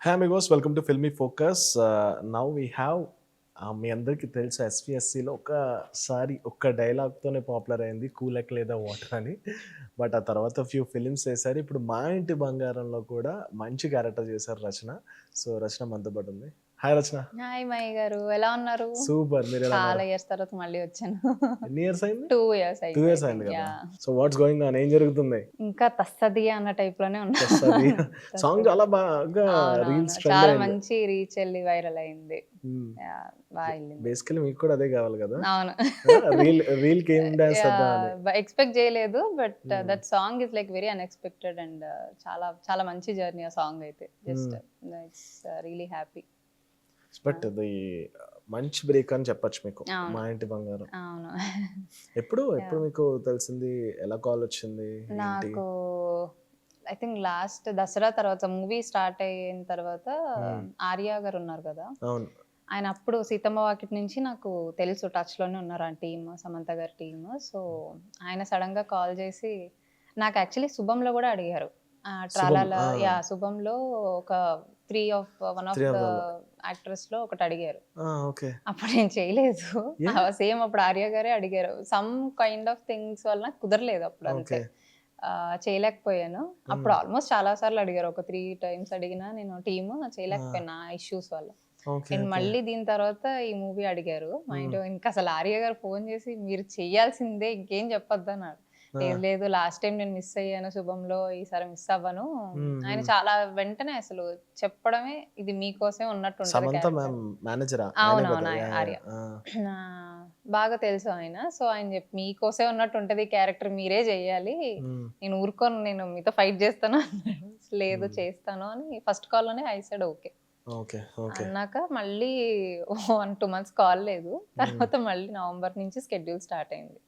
Hi amigos, welcome to Filmy Focus. Now we have మీ అందరికీ తెలుసు ఎస్విఎస్సిలో ఒకసారి ఒక్క డైలాగ్తోనే పాపులర్ అయింది కూలక్ లేదా వాటర్ అని. బట్ ఆ తర్వాత ఫ్యూ ఫిలిమ్స్ చేశారు. ఇప్పుడు మా ఇంటి బంగారంలో కూడా మంచి క్యారెక్టర్ చేశారు రచన. సో రచన మనతో పాటు ఉంది. హాయ్ రచన. హాయ్ మయ్య గారు, ఎలా ఉన్నారు? సూపర్, మీరు ఎలా చాలా ఉన్నారు? ఇయర్స్ తర్వాత మళ్ళీ వచ్చాను. ఎన్ని ఇయర్స్ అయింది? 2 ఇయర్స్ 2 ఇయర్స్ అయింది కదా. సో వాట్స్ గోయింగ్ ఆన్, ఏం జరుగుతుంది? ఇంకా తస్సదియా అన్న టైప్ లోనే ఉన్నా. అది సాంగ్ చాలా బాగా అవునవును, రీల్స్ ట్రెండ్ చాలా అయింది. మంచి రీచ్ వెళ్ళి వైరల్ అయింది. బాగా వెళ్ళింది. బేసికలీ మీకు కూడా అదే కావాలి కదా. అవును. రీల్ కి ఏం డాన్స్ చేద్దాం అని. ఎక్స్పెక్ట్ చేయలేదు, but that song is like very unexpected and చాలా చాలా మంచి జర్నీ ఆ సాంగ్ అయితే. Just it's really happy. But అది మంచి బ్రేక్ అని చెప్పొచ్చు మీకు. అవును. మా ఇంటి బంగారం అవును. ఎప్పుడు మీకు తెలిసింది? ఎలా కాల్ వచ్చింది? ఏంటి? నాకు ఐ థింక్ లాస్ట్ దసరా తర్వాత మూవీ స్టార్ట్ అయిన తర్వాత ఆర్య గారు ఉన్నారు కదా, అవును. ఆయన అప్పుడు సీతమ్మ వాకిట్ నుంచి నాకు తెలుసు, టచ్ లోనే ఉన్నారు ఆ టీమ్, సమంత గారి టీమ్. సో ఆయన సడన్ గా కాల్ చేసి నాకు యాక్చువల్లీ శుభంలో కూడా అడిగారు. ట్రాలాల శుభంలో ఒక వన్ ఆఫ్ ద యాక్ట్రెస్ లో ఒకటి అడిగారు. ఓకే. అప్పుడు నేను చేయలేదు. సేమ్ అప్పుడు ఆర్య గారే అడిగారు. సమ్ కైండ్ ఆఫ్ థింగ్స్ వల్ల కుదరలేదు అప్పుడు, అంతే. చేయలేకపోయాను. అప్పుడు ఆల్మోస్ట్ చాలా సార్లు అడిగారు, ఒక 3 టైమ్స్ అడిగినా నేను టీమ్ చేయలేకపోయాను ఆ ఇష్యూస్ వల్ల. అండ్ మళ్ళీ దీని తర్వాత ఈ మూవీ అడిగారు మా ఇంట్లో. ఇంకా అసలు ఆర్య గారు ఫోన్ చేసి మీరు చెయ్యాల్సిందే, ఇంకేం చెప్పొద్దు అన్నాడు. లేదు లేదు, లాస్ట్ టైం నేను మిస్ అయ్యాను శుభంలో, ఈసారి మిస్ అవ్వను. ఆయన చాలా వెంటనే అసలు చెప్పడమే, ఇది మీకోసమే ఉన్నట్టు. అవునవును, ఆర్య బాగా తెలుసు ఆయన. సో ఆయన చెప్పి మీకోసమే ఉన్నట్టు ఉంటది క్యారెక్టర్, మీరే చెయ్యాలి, నేను ఊరుకోను, నేను మీతో ఫైట్ చేస్తాను అన్నాడు. లేదు చేస్తాను అని ఫస్ట్ కాల్ లోనే ఐ సెడ్ ఓకే అన్నాక మళ్ళీ 1-2 months కాల్ లేదు. తర్వాత మళ్ళీ నవంబర్ నుంచి షెడ్యూల్ స్టార్ట్ అయింది.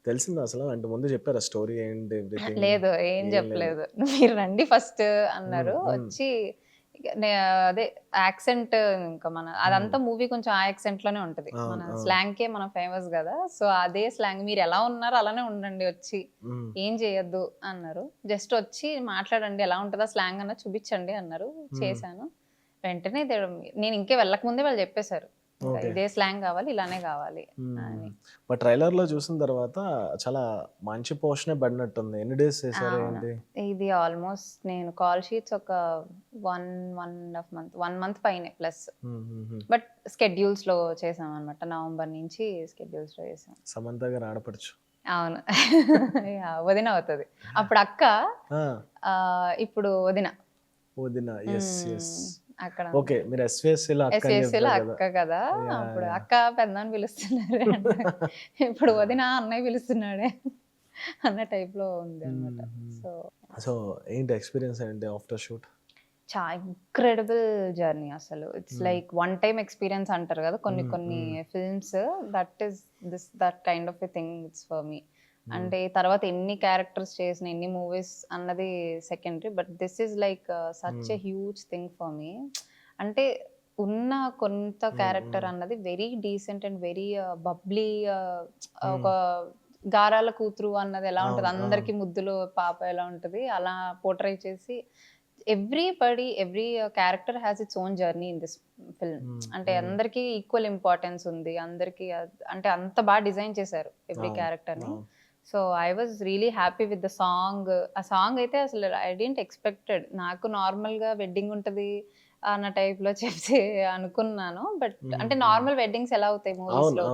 తెలిసిందా అసలు? అంటే ముందు చెప్పారా స్టోరీ ఏంటి? లేదు, ఏం చెప్పలేదు. మీరు రండి ఫస్ట్ అన్నారు. వచ్చి అదే యాక్సెంట్, ఇంకా మన అదంతా మూవీ కొంచెం ఆ యాక్సెంట్ లోనే ఉంటది. మన స్లాంగ్ కే మనం ఫేమస్ కదా. సో అదే స్లాంగ్, మీరు ఎలా ఉన్నారో అలానే ఉండండి, వచ్చి ఏం చేయొద్దు అన్నారు. జస్ట్ వచ్చి మాట్లాడండి, ఎలా ఉంటుందా స్లాంగ్ అన్న చూపించండి అన్నారు. చేశాను. వెంటనే నేను ఇంకే వెళ్ళక ముందే వాళ్ళు చెప్పేశారు, ఇదే స్లాంగ్ కావాలి, ఇలానే కావాలి అని. బట్ ట్రైలర్ లో చూసిన తర్వాత చాలా మంచి పోర్షనే పడినట్టుంది. ఎన్ని డేస్ చేశారు ఏంటి? ఇది ఆల్మోస్ట్ నేను కాల్ షీట్స్ ఒక 1.5 month పైనే ప్లస్. బట్ స్కెడ్యూల్స్ లో చేసాం అనమాట. నవంబర్ నుంచి స్కెడ్యూల్స్ లో చేసాం. సమంత గారు ఆడపడుచు. అవును. వదిన అవుతుంది. అప్పుడు అక్క, ఇప్పుడు వదిన. అక్కడ ఓకే, మీరు ఎస్విఎస్సిలో అక్క కదా, అప్పుడు అక్క పెద్ద అని పిలుస్తున్నారు, ఇప్పుడు వదిన అన్నయ్య పిలుస్తున్నాడే అన్న టైప్ లో ఉంది అనమాట. సో ఏంటి ఎక్స్పీరియన్స్ ఏంటి ఆఫ్టర్ షూట్? చాలా ఇంక్రెడిబుల్ జర్నీ అసలు. It's like one time experience అంటారు కదా కొన్ని films, that kind of a thing it's for me. అంటే తర్వాత ఎన్ని క్యారెక్టర్స్ చేసిన, ఎన్ని మూవీస్ అన్నది secondary, but this is like such a huge thing for me. అంటే ఉన్న కొంత క్యారెక్టర్ అన్నది very decent and very bubbly, ఒక గారాల కూతురు అన్నది ఎలా ఉంటది, అందరికి ముద్దులు పాప ఎలా ఉంటది, అలా పోర్ట్రే చేసి every character has its own journey in this film. అంటే అందరికి ఈక్వల్ ఇంపార్టెన్స్ ఉంది, అందరికి అంటే అంత బాగా డిజైన్ చేశారు ఎవ్రీ క్యారెక్టర్ ని. So I was really happy with the song. ఆ సాంగ్ అయితే అసలు ఐ డెంట్ ఎక్స్పెక్టెడ్. నాకు నార్మల్ గా వెడ్డింగ్ ఉంటది అన్న టైప్ లో చెప్తే అనుకున్నాను. బట్ అంటే నార్మల్ వెడ్డింగ్స్ ఎలా అవుతాయి మూవీస్ లో,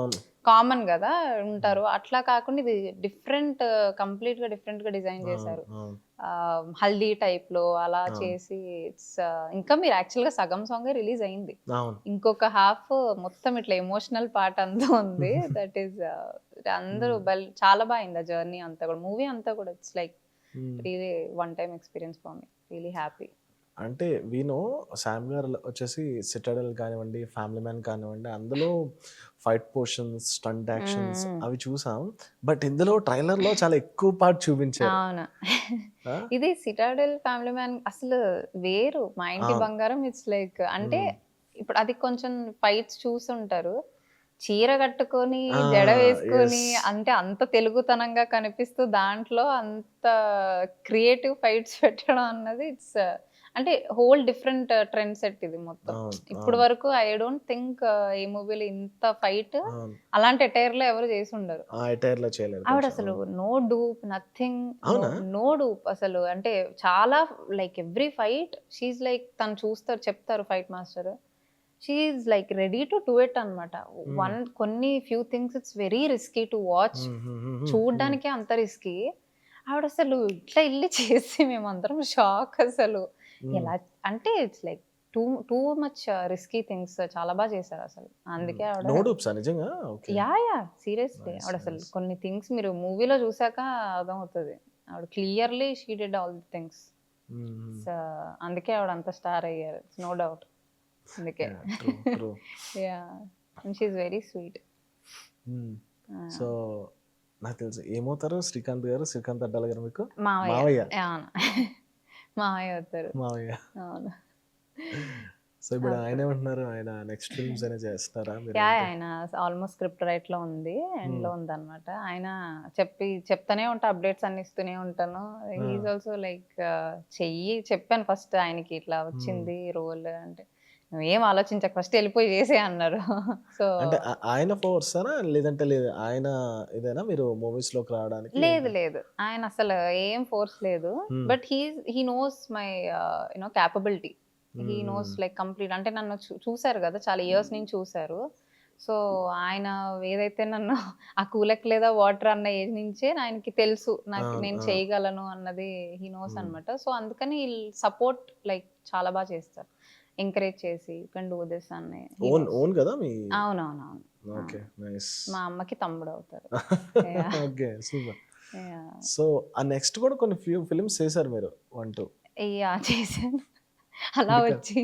కామన్ కదా ఉంటారు, అట్లా కాకుండా ఇది డిఫరెంట్, కంప్లీట్ గా డిఫరెంట్ గా డిజైన్ చేశారు. హల్దీ టైప్ లో అలా చేసి ఇట్స్ ఇంకా మీరు యాక్చువల్ గా సగం సాంగ్ రిలీజ్ అయింది, ఇంకొక హాఫ్ మొత్తం ఇట్లా ఎమోషనల్ పార్ట్ అంతా ఉంది. దట్ ఈస్ అందరూ చాలా బాగుంది ఆ జర్నీ అంతా కూడా, మూవీ అంతా కూడా. It's like really one time experience for me, really happy. అంటే వీనో శామ్ గారు వచ్చేసి సిటాడెల్ కానివ్వండి, ఫ్యామిలీ మ్యాన్ కానివ్వండి, అందులో ఫైట్ పోర్షన్స్, స్టంట్ యాక్షన్స్ అవి చూసాం. బట్ ఇందులో ట్రైలర్ లో చాలా ఎక్కువ పార్ట్ చూపించారు. అవును, ఇది సిటాడెల్, ఫ్యామిలీ మ్యాన్ అసలు వేరు. మా ఇంటి బంగారం ఇట్స్ లైక్, అంటే ఇప్పుడు అది కొంచెం ఫైట్స్ చూసుంటారు, చీర కట్టుకొని జడ వేసుకొని, అంటే అంత తెలుగుతనంగా కనిపిస్తూ దాంట్లో అంత క్రియేటివ్ ఫైట్స్ పెట్టడం అన్నది ఇట్స్ అంటే హోల్ డిఫరెంట్ ట్రెండ్ సెట్ ఇది మొత్తం. అవును. ఇప్పటి అవును. వరకు ఐ డోంట్ థింక్ ఈ మూవీలో ఇంత ఫైట్ అవును. అలాంటి అటైర్‌లో ఎవరు చేసుండరు. ఆ ఎటైర్‌లో చేయలేదు కొంచెం. ఆవిడసలు అవును. నో డూప్, నథింగ్, నో అవునా? నో డూప్ అసలు. అంటే చాలా like every fight she is like తను చూస్తారు, చెప్తారు fight master. She is like ready to do it అన్నమాట. హ్మ్. కొన్ని few things it's very risky to watch. హ్మ్. చూడ్డానికే అంత రిస్కీ. ఆవిడసలు ఇట్లా ఎళ్లి చేసి మేమందరం షాక్ అసలు. హ్మ్. ఎలా అంటే it's like too too much risky things చాలా చేశారసలు. హ్మ్. అందుకే ఆవిడ నో డూప్సా నిజంగా? ఓకే. యాహ్! సీరియస్లీ. నైస్. ఆవిడసలు నైస్. కొన్ని థింగ్స్ మీరు మూవీలో చూసాక అర్థమవుతది. ఆవిడ clearly she did all the things. Hmm. So, అందుకే ఆవిడ అంత స్టార్ అయ్యారు. No doubt. అందుకే. Yeah! True. True. Yeah! And she is very sweet. Hmm. Ah! So, నాకు తెలుసు. ఏమవుతారు శ్రీకాంత్ గారు? శ్రీకాంత్ అడ్డాల గారు మీకు? మావయ్య. మావయ్య. అవును. మావయ్య అవుతారు. మావయ్య. అవును. సో, ఇప్పుడు అప్పుడు ఆయనేమంటున్నారు? ఆయన నెక్స్ట్ ఫిల్మ్స్ ఏమైనా చేస్తున్నారా? యాహ్! మీరేంటి? ఆయన ఆల్‌మోస్ట్ స్క్రిప్ట్ రైట్‌లో ఉంది. హ్మ్. ఎండ్‌లో ఉందనమాట. ఆయన చెప్తానే ఉంటా, అప్డేట్స్ అన్ని ఇస్తూనే ఉంటాను. ఆ! హి ఈజ్ ఆల్సో లైక్ చెప్పాను ఫస్ట్ ఆయనకి ఇట్లా హ్మ్. వచ్చింది రోల్ అంటే, "నువ్వేం ఆలోచించకు ఫస్ట్ ఎళ్ళిపోయి చేసేయి" అన్నారు. సో, అంటే ఆయన ఫోర్సానా? లేదంటే లేదు ఆయన ఇదేనా మీరు మూవీస్‌లోకి రావడానికి లేదు ఏంటి? లేదు. ఆయన అసలు ఏం ఫోర్స్ లేదు. హ్మ్. But he knows my capability. He nose హ్మ్. లైక్ కంప్లీట్ అంటే నన్ను చూసారు గదా! చాలా ఇయర్స్ నుంచి చూసారు. సో, ఆయన ఏదైతే నన్ను ఆ కూలెక్కలేదా వాటర్ అన్న ఏజ్ నుంచే ఆయనకి తెలుసు. అవును. నేను అవును. చేయగలను అన్నది హి నోస్ హ్మ్. అనమాట. సో, అందుకని సపోర్ట్ లైక్ చాలా చేస్తారు. ఎంకరేజ్ చేసి యూ కెన్ డూ థిస్ అని హి ఓన్ నోస్. ఓన్ గదా! మీ అవునవునవును. ఓకే. అవును. నైస్. మా అమ్మకి తమ్ముడవుతారు. Yeah! Okay. Super. Yeah! So, ఆ నెక్స్ట్ కూడా కొన్ని ఫిల్మ్స్ చేసారు మీరు 1, 2 యాహ్! చేశాను. అలా ఎందుక వచ్చి,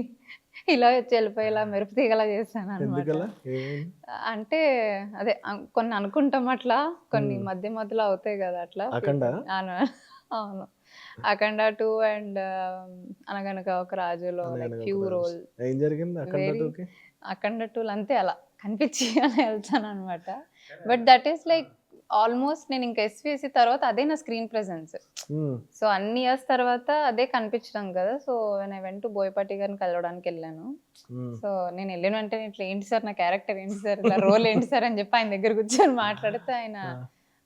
ఇలా వచ్చి ఎళ్ళిపోయేలా మెరుపు తీగలా చేశాననమాట. ఎందుకలా? ఏమైంది? అంటే అదే కొన్ని అనుకుంటాం అట్లా, కొన్ని హ్మ్. మధ్యలో అవుతాయి గదా! అట్లా ఫ్యూ 'అఖండ'? థింగ్స్. అవును. 'అఖండ 2' అండ్ 'అనగనగా ఒక రాజులో' లైక్ 'అనగనగా ఒక ఫ్యూ రాజు.' రోల్ ఏం జరిగింది 'అఖండ వెరీ 2'కి? 'అఖండ 2' అంతే అలా కనిపించి అలా ఎళ్తాననమాట. But that is like almost నేను ఇంకా ఎస్‌విఎస్‌సి తర్వాత అదే నా స్క్రీన్ ప్రెజెన్స్. హ్మ్. సో, అన్ని ఇయర్స్ తర్వాత అదే కనిపించడం కదా! So, when I went to Boyapati గారిని కలవడానికెళ్ళాను. హ్మ్. సో, నేనెళ్ళిన వెంటనే ఇట్లా ఏంటి సార్ నా క్యారెక్టర్ ఏంటి సార్? ఇలా రోల్ ఏంటి సార్? అని చెప్పి ఆయన దగ్గర కూర్చొని మాట్లాడితే ఆయన, ఆ!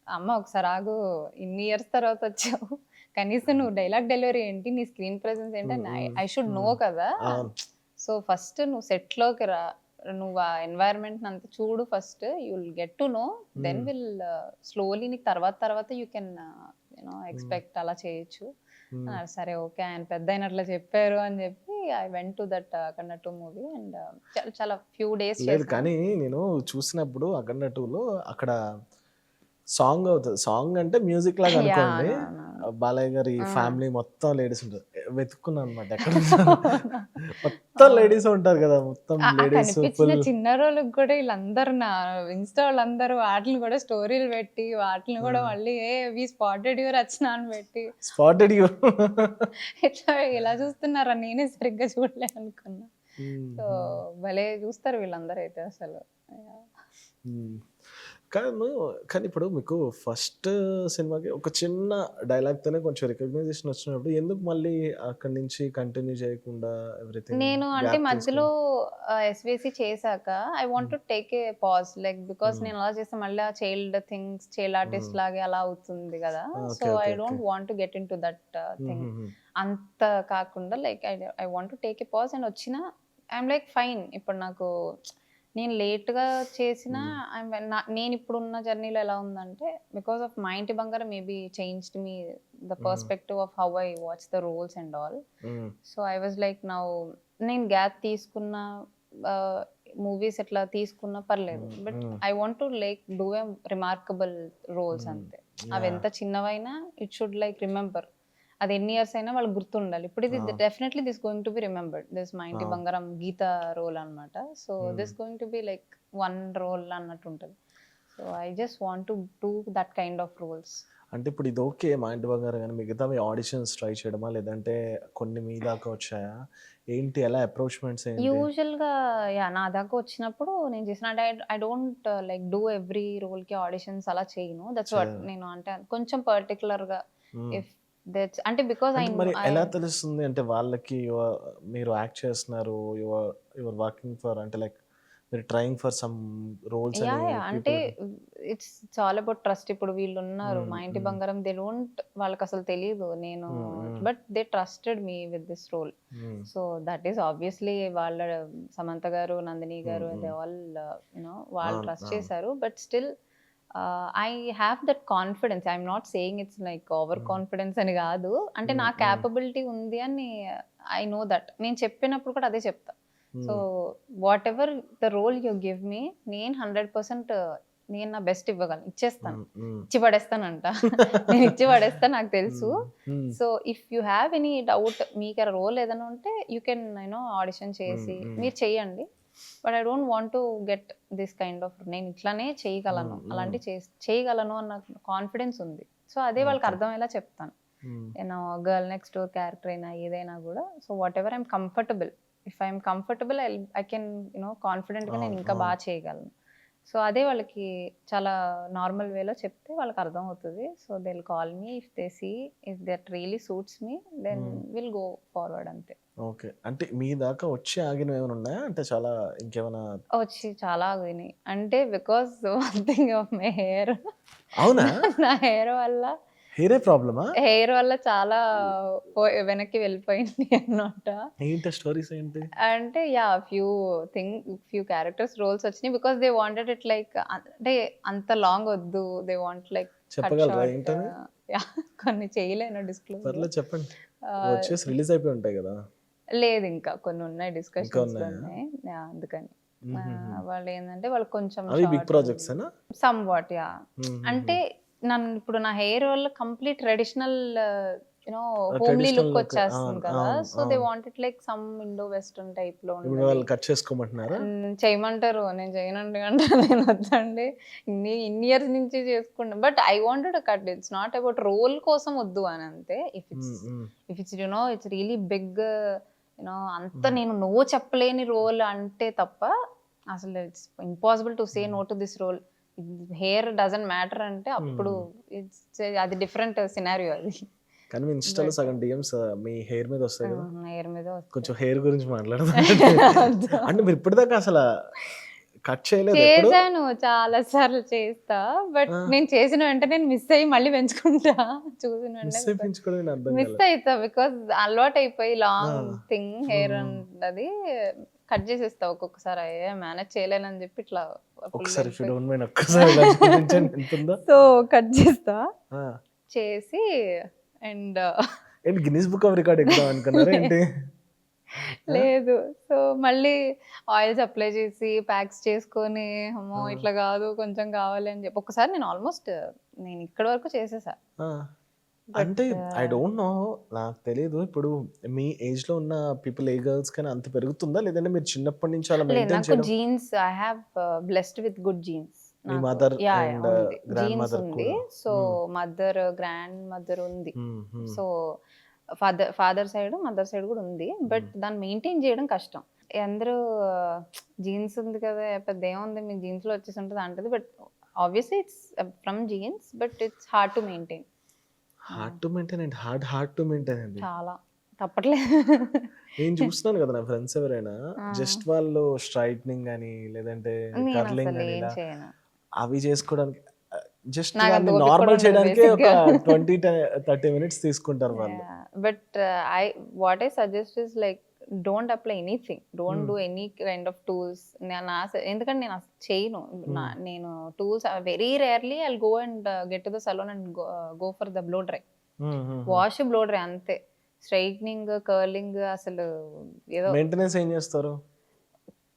"అమ్మ ఒకసారి ఆగు. ఇన్ని ఇయర్స్ తర్వాత వచ్చావు. కనీసం నువ్వు డైలాగ్ డెలివరీ ఏంటి? నీ స్క్రీన్ ప్రెజెన్స్ ఏంటి? హ్మ్. అని ఐ హ్మ్. ఐ షుడ్ నో హ్మ్. కదా! అవును. సో, ఫస్ట్ నువ్వు సెట్‌లోకి రా. నువ్వు ఆ ఎన్వైర్న్‌మెంట్‌నంతా చూడు first. You will get to know. Then hmm. Slowly నీకు తర్వాత యూ కెన్ హ్మ్. ఎక్స్‌పెక్ట్ అలా చేయొచ్చు. హ్మ్. సరే ఓకే. ఆయన పెద్దాయన అట్లా చెప్పారు అని చెప్పి I went to that 'Akhanda 2' movie and చాలా చాలా ఫ్యూ డేస్ లేదు చేశా. కానీ నేను చూసినప్పుడు 'అఖండ 2లో అక్కడ సాంగ్ అవుతది. సాంగ్ అంటే మ్యూజిక్ లాగా యాహ్! అనుకోండి. అవునవునవును. బాలయ్య గారి ఆ! ఫ్యామిలీ మొత్తం లేడీస్ ఉంటారు. వెతుక్కున్నా అనమాట ఎక్కడున్నారు. మొత్తం అవును. లేడీసే ఉంటారు కదా! మొత్తం ఆ లేడీస్ కనిపించిన ఫుల్ చిన్న రోలుకి కూడా ఈళ్ళందరూ ఇన్‌స్టా వాళ్ళందరూ వాటిలిని కూడా స్టోరీలు పెట్టి, వాటిలిని కూడా ఆ! మళ్ళీ వి స్పాటెడ్ యూ రచన అని పెట్టి, స్పాటెడ్ యూ. ఇట్లా ఎలా చూస్తున్నారా నేనే సరిగ్గా చూడలే అనుకున్నా. సో, హుహు. భలే చూస్తారు వీళ్ళందరైతే అసలు. యాహ్! హ్మ్. కాను కానీ ఇప్పుడు మీకు ఫస్ట్ సినిమాకి ఒక చిన్న డైలాగ్‌తోనే కొంచెం రికగ్నైజేషన్ వచ్చినప్పుడు ఎందుకు మళ్ళీ అక్కడి నుంచి కంటిన్యూ చేయకుండా ఎవ్రీథింగ్ నేను అంటే గ్యాప్ మధ్యలో తీసుకొని ఎస్‌విసి చేశాక ఐ వాంట్ హ్మ్. To take a pause because hmm. నేను అలా చేస్తే మళ్ళీ ఆ చైల్డ్ హ్మ్. ఆర్టిస్ట్ లాగే అలా అవుతుంది గదా! So, okay. I okay. Okay. Don't want to get into that thing. హుహుహు. అంత కాకుండా like I want to take a pause and I'm like fine. ఇప్పుడు నాకు నేను లేట్‌గా చేసినా హ్మ్. నేనిప్పుడున్న జర్నీలో ఎలా ఉందంటే because of Maa Inti Bangaram maybe changed me the hmm. Perspective of how I watch the roles and all. Hmm. So, I was like నేను గ్యాప్ తీసుకున్న ఆహ్, మూవీస్ ఎట్లా తీసుకున్నా పర్లేదు. Hmm. But hmm. I want to like do a remarkable roles hmm. అంతే. Yeah! అవెంత చిన్నవైనా it should like remember. అది ఎన్ని ఇయర్స్ అయినా వాళ్ళకి గుర్తుండాలి. ఇప్పుడు ఇది అవును. Definitely going to be remembered. Maa Inti అవును. బంగారం గీత రోల్ అన్నమాట. So, hmm. Going to be like one role అన్నట్టుంటది. So, I just want to do that kind of roles. అంటే ఇప్పుడు ఇది ఓకే. 'మా ఇంటి బంగారం' గాని మిగతావి ఆడిషన్స్ ట్రై చేయడమా? లేదంటే కొన్ని మీ దాకా వచ్చాయా? ఏంటి ఎలా అప్రోచ్‌మెంట్స్ ఏంటి? యూజువల్‌గా యాహ్! నా దాకా వచ్చినప్పుడు నేను చేసిన అంటే I don't like do every రోల్‌కి ఆడిషన్స్ అలా చేయను. దట్స్ వాట్ చేయరు. నేను అంటే కొంచెం పర్టిక్యులర్‌గా హ్మ్. ఇఫ్ దట్స్ అంటే బికాజ్ అంటే మరి ఎలా తెలుస్తుంది అంటే వాళ్ళకి మీరు యాక్ట్ చేస్తున్నారు, యువర్ వర్కింగ్ ఫర్ అంటే లైక్ మీరు ట్రైయింగ్ ఫర్ సమ్ రోల్స్ అని అంటే people. It's all about trust. ఇప్పుడు వీళ్ళు ఉన్నారు మా ఇంటి హ్మ్. బంగారం, దే డోంట్, వాళ్ళకి అసలు తెలియదు నేను, hmm. But they trusted me with this role. Hmm. So that is obviously వాళ్ళ సమంత గారు, నందిని గారు, దే ఆల్ వాళ్ళు అవును. ట్రస్ట్ అవును. చేశారు. But still I have that confidence. I'm not saying it's like over confidence అని కాదు. అంటే నా క్యాపబిలిటీ ఉంది అని ఐ నో దట్. నేను చెప్పినప్పుడు కూడా అదే చెప్తా. So whatever the role you give me, నేను 100% నేను నా బెస్ట్ ఇవ్వగలను, ఇచ్చేస్తాను, ఇచ్చి పడేస్తానంట. నేను ఇచ్చి పడేస్తాను, నాకు తెలుసు. So if you have any doubt, మీకు ఆ రోల్ ఏదైనా ఉంటే యూ కెన్ ఆడిషన్ చేసి మీరు చెయ్యండి. But I don't want to get this kind of, నేను ఇట్లానే చేయగలను, అలాంటి చేయగలను అన్న కాన్ఫిడెన్స్ ఉంది. సో అదే వాళ్ళకి అర్థమయ్యేలా చెప్తాను. నేను గర్ల్ నెక్స్ట్ డోర్ క్యారెక్టర్ అయినా ఏదైనా కూడా, so what ever I'm comfortable, if I'm comfortable I can కాన్ఫిడెంట్గా నేను ఇంకా బాగా చేయగలను. సో అదే వాళ్ళకి చాలా నార్మల్ వేలో చెప్తే వాళ్ళకి అర్థం అవుతుంది. So they will call me if they see if that really suits me, then will go forward అంతే. ఓకే. అంటే మీ దాకా వచ్చి ఆగినవి ఏమైనా ఉన్నాయా? అంటే చాలా ఇంకేమైనా వచ్చి చాలా ఆగినాయి. అంటే because one thing of my hair. అవునా? నా హెయిర్ వల్ల, హెయిరే ప్రాబ్లమా? హెయిర్ వల్ల చాలా వెనక్కి వెళ్ళిపోయింది అన్నమాట. ఏంటి స్టోరీస్ ఏంటి? అంటే ఫ్యూ క్యారెక్టర్స్ రోల్స్ వచ్చినాయి. Because they wanted it like, అంటే అంత లాంగ్ వద్దు, దే వాంట్ లైక్ కట్ చెప్పగలరా షార్ట్. ఏంటని? కొన్ని చేయలేను డిస్క్లోజ్. పర్లేదు చెప్పండి. వచ్చేసి రిలీజ్ అయిపోయి ఉంటాయి గదా! లేదు, ఇంకా కొన్ని ఉన్నాయి, ఇంకా డిస్కషన్స్ లో ఉన్నాయా? ఉన్నాయి. అందుకని హుహుహు. వాళ్ళు ఏంటంటే వాళ్ళకి కొంచెం అవి బిగ్ ప్రాజెక్ట్సేనా? సమ్ వాట్ హుహుహు. అంటే నన్ను ఇప్పుడు నా హెయిర్ వల్ల complete traditional homely traditional look look. వచ్చేస్తుంది అవును. కదా. అవును. సో దే అవును. Wanted like some Indo western type లో ఇప్పుడు ఉండాలి. వాళ్ళు కట్ చేసుకోమంటున్నారా? చేయమంటారు, నేను చేయనండి అంటే నేను వద్దండి, ఇన్ని ఇయర్స్ నుంచి చేసుకుంటా. But I wanted cut, it's not about role కోసం వద్దు అని అంతే. ఇఫ్ హ్మ్. హ్మ్. ఇట్స్ ఇట్స్ రియలీ బిగ్ అంత నేను నో చెప్పలేని రోల్ అంటే తప్ప, అసలు it's impossible to say no to this role, hair doesn't matter అంటే అప్పుడు అది డిఫరెంట్ సినారియో అది. కానీ మీ ఇన్‌స్టాలో సగం డీఎమ్స్ మీ హెయిర్ మీద వస్తాయి గదా! హెయిర్ మీద వస్తుంది. కొంచెం హెయిర్ గురించి మాట్లాడదాం. అంటే మీరు ఇప్పటిదాకా అసల కట్ చేయలేదా ఎప్పుడు? చేశాను, చాలా సార్లు చేస్తా. బట్ ఆ! నేను చేసిన వెంటనే మిస్ అయ్యి మళ్ళీ పెంచుకుంటా. చూసిన మిస్ వెంటనే అయిపించుకోవడం ఏంటి అర్థం మిస్ కాలే. అయితా. బికాస్ అలవాటు అయిపోయి ఆ! లాంగ్ థింగ్ హెయిర్ హ్మ్. అది కట్ చేసేస్తా ఒక్కొక్కసారి. మేనేజ్ చేయలేనని చెప్పి ఇట్లా ఫుల్ ఒకసారి ఇఫ్ యూ వెళ్ళిపోయి, డోంట్ మైండ్ ఒక్కసారి ఇలా చూపించండి ఎంతుందో? సో కట్ చేస్తా, ఆ! చేసి అండ్ ఏంటి గిన్నిస్ బుక్ ఆఫ్ రికార్డ్ ఎక్కుదాం అనుకున్నారా ఏంటి? ఆ! లేదు. సో మళ్ళీ ఆయిల్స్ అప్లై చేసి ప్యాక్స్ చేసుకొని, అమ్మో ఆ! ఇట్లా కాదు కొంచెం కావాలి అని చెప్పి ఒకసారి నేను ఆల్మోస్ట్ నేను ఇక్కడి వరకు చేసేసా. ఆ! బట్ అంటే ఐ డోంట్ నో. నాకు తెలీదు. ఇప్పుడు మీ ఏజ్‌లో ఉన్న పీపుల్ ఏ గర్ల్స్‌కైనా అంత పెరుగుతుందా? లేదంటే మీరు చిన్నప్పటి నుంచి అలా లేదు, మెయింటైన్ నాకు చేయడం genes, I have blessed with good genes. మీ నాకు మదర్ అండ్ ఉంది. గ్రాండ్ జీన్స్ మదర్ ఉంది. కూడా. సో హ్మ్. మదర్, గ్రాండ్ మదర్ ఉంది. హ్మ్. హ్మ్. So father side, mother side కూడా ఉంది. బట్ దాన్ని మెయింటైన్ చేయడం కష్టం. అందరూ జీన్స్ ఉంది కదా, పెద్ద ఏముంది మీ జీన్స్‌లో వచ్చేసి ఉంటది అంటది. But obviously it's from jeans, but it's hard to maintain. Hard to maintain ఏంటి? హార్డ్ టు మెయింటైన్ అండి. చాలా తప్పట్లేదు. నేను చూస్తున్నాను కదా నా ఫ్రెండ్స్ ఎవరైనా జస్ట్ వాళ్ళు స్ట్రైట్నింగ్ అని లేదంటే నేను కర్లింగ్ అసలు అని ఏం ఇలా చేయను. అవి చేసుకోవడానికి జస్ట్ నాకు అంత దాన్ని ఓపిక కూడా నార్మల్ ఉండదు చేయడానికే ఒక బేసిక్‌గా. 30 మినిట్స్ తీసుకుంటారు వాళ్ళు. But what I suggest is like don't apply anything, don't hmm. Do any kind of tools. ఎందుకంటే నేను అసలు చేయను. నేను tools very rarely I go and get to the salon and go for the blow dry. Hmm. Hmm. Wash, blow dry అంతే. Straightening, curling అసలు ఏదో maintenance ఏం చేస్తారు?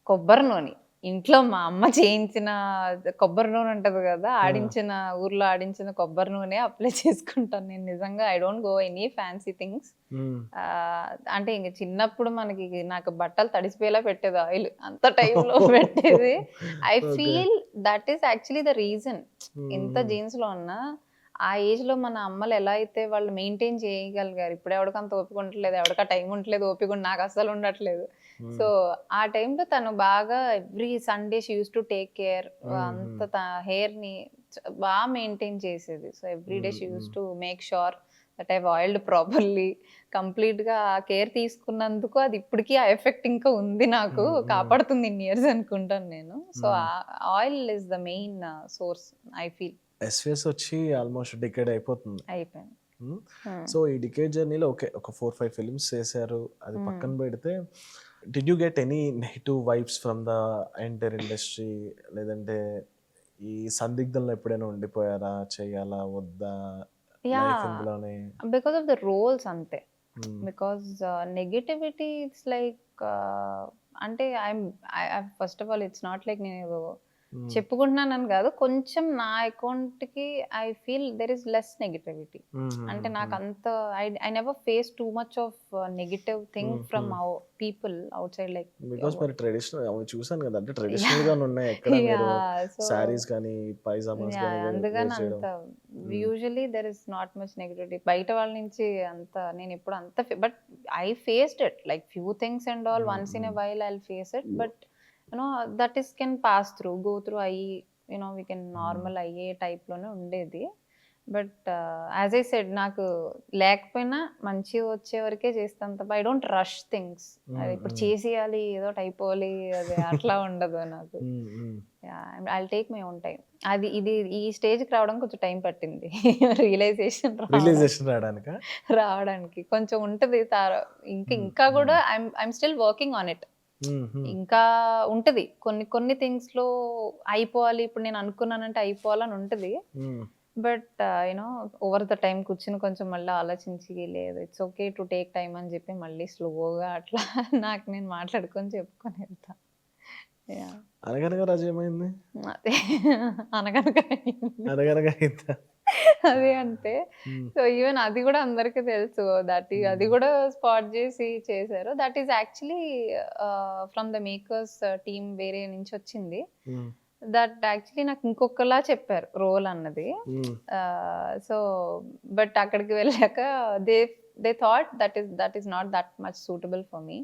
కొబ్బరి నూనె. ఇంట్లో మా అమ్మ చేయించిన కొబ్బరి నూనె ఉంటది గదా, ఆ! ఊర్లో ఆడించిన కొబ్బరి నూనె అప్లై చేసుకుంటాను నేను నిజంగా. I don't go any fancy things. హ్మ్. అంటే ఇంక చిన్నప్పుడు నాకు బట్టలు తడిసిపోయేలా పెట్టేది ఆయిల్. అంత టైంలో పెట్టేది. I okay. Feel that is actually the reason. ఎంత హ్మ్. జీన్స్‌లో ఉన్నా ఆ ఏజ్‌లో మన అమ్మలు ఎలా అయితే వాళ్ళు మెయింటైన్ చేయగలిగారు. ఇప్పుడు ఎవడికి అంత ఓపిక ఉండట్లేదు. ఎవడికి ఆ టైం ఉండట్లేదు. ఓపిక నాకు అస్సలు ఉండట్లేదు. హ్మ్. సో ఆ టైంలో తను బాగా every Sunday she used to take care. హ్మ్. అంత హెయిర్‌ని బాగా మెయింటైన్ చేసేది. సో ఎవ్రీ డే హ్మ్. షీ హ్మ్. Used to make sure that I boiled properly కంప్లీట్గా ఆ కేర్ తీసుకున్నందుకు అది ఇప్పటికీ ఆ ఎఫెక్ట్ ఇంకా ఉంది నాకు, కాపాడుతుంది ఇన్ని ఇయర్స్ అనుకుంటాను నేను. So oil is the main source I feel. SVS వచ్చి ఆల్మోస్ట్ డికేడ్ అయిపోతుంది. అయిపోయింది. సో ఈ డికేడ్ జర్నీలో ఓకే ఒక 4-5 ఫిల్మ్స్ చేశారు, అది పక్కన పెడితే did you get any negative vibes from the entire industry, లేదంటే ఈ సందిగ్ధంలో ఎప్పుడైనా ఉండిపోయారా, చేయాలా వద్దా లైఫ్ ఇందులోనే? బికాస్ ఆఫ్ ద రోల్స్ అంతే. బికాస్ నెగటివిటీ ఇట్స్ లైక్ అంటే first of all it's not like నేను చెప్పుకుంటున్నానని కాదు, కొంచెం నా అకౌంట్కి I feel there is less negativity. అంటే నాకు అంత I never face too much of negative thing from our people out side. Like because మరి ట్రెడిషనల్ అవి చూసాను కదా, అంటే ట్రెడిషనల్ గా ఉన్నాయి ఎక్కడ మీరు సారీస్ కానీ పైజామాస్ కానీ అందుకని అంత usually there is not much negativity బయట వాళ్ళ నుంచి. అంత నేను ఎప్పుడు అంత but I faced it like few things and all once in a while I face it, but that is can pass through go through అయ్యి వీ కెన్ నార్మల్ అయ్యే టైప్లోనే ఉండేది. బట్ యాజ్ ఐ సెడ్ నాకు లేకపోయినా మంచి వచ్చే వరకే చేస్తాను తప్ప ఐ డోంట్ రష్ థింగ్స్. అది ఇప్పుడు చేసేయాలి ఏదో అయిపోవాలి అది అట్లా ఉండదు నాకు. I take my own time. అది ఇది ఈ స్టేజ్కి రావడం కొంచెం టైం పట్టింది రియలైజేషన్ రావడానికి కొంచెం ఉంటుంది. ఇంకా కూడా I'm still working on it. ఇంకా ఉంటది కొన్ని థింగ్స్ లో అయిపోవాలి, ఇప్పుడు నేను అనుకున్నానంటే అయిపోవాలని ఉంటది. బట్ ఓవర్ ద టైం కూర్చుని కొంచెం మళ్ళీ ఆలోచించి లేదు it's okay to take time అని చెప్పి మళ్ళీ స్లోగా అట్లా నాకు నేను మాట్లాడుకొని చెప్పుకొని వెళ్తా. అనగనగా రాజు ఏమైంది? అదే అనగనగా అదే అంతే. సో ఈవెన్ అది కూడా అందరికి తెలుసు, అది కూడా స్పాట్ చేసి చేశారు. That is actually from the makers team వేరే నుంచి వచ్చింది. దట్ యాక్చువల్లీ నాకు ఇంకొకలా చెప్పారు రోల్ అన్నది. సో బట్ అక్కడికి వెళ్ళాక they thought that is not that much suitable for me.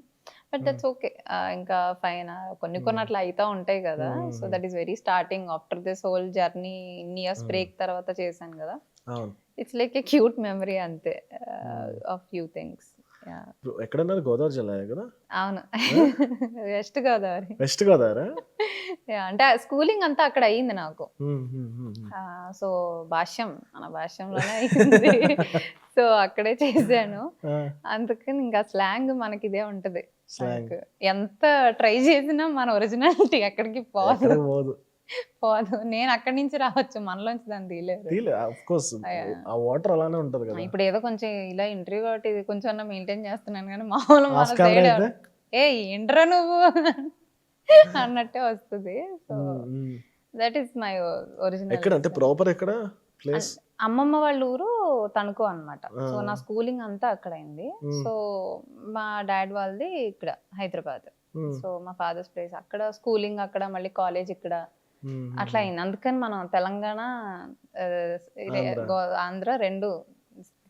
But that's okay. ఇంకా ఫైన్ కొన్ని అట్లా అవుతా ఉంటాయి కదా. So that is very starting after this whole journey in years break తర్వాత చేశాను కదా. It's like A cute memory అంతే ఆఫ్ ఫ్యూ థింగ్స్. ఎక్కడన్నారు? గోదావరి జిల్లా కదా? అవును, వెస్ట్ గోదావరి. వెస్ట్ గోదావరి అంటే స్కూలింగ్ అంతా అక్కడ అయ్యింది నాకు. సో మన భాష్యంలోనే అయింది. సో అక్కడే చేశాను. అందుకని ఇంకా స్లాంగ్ మనకి ఇదే ఉంటది. ఎంత ట్రై చేసినా మన ఒరిజినాలిటీ ఎక్కడికి పోదు. నేను అక్కడి నుంచి రావచ్చు, మనలోంచి దాన్ని తీయలేరు. ఇప్పుడు ఏదో కొంచెం ఇలా ఇంటర్వ్యూ కాబట్టి కొంచెం మెయింటైన్ చేస్తున్నాను కానీ మామూలు ఏ ఏంట్రా నువ్వు అన్నట్టే వస్తుంది. So that is my original. అమ్మమ్మ వాళ్ళ ఊరు తణుకు అన్నమాట. సో నా స్కూలింగ్ అంతా అక్కడ అయింది. సో మా డాడ్ వాళ్ళది ఇక్కడ హైదరాబాద్. సో మా ఫాదర్స్ ప్లేస్ అక్కడ, స్కూలింగ్ అక్కడ, మళ్ళీ కాలేజ్ ఇక్కడ, అట్లా అయింది. అందుకని మనం తెలంగాణ ఆంధ్ర రెండు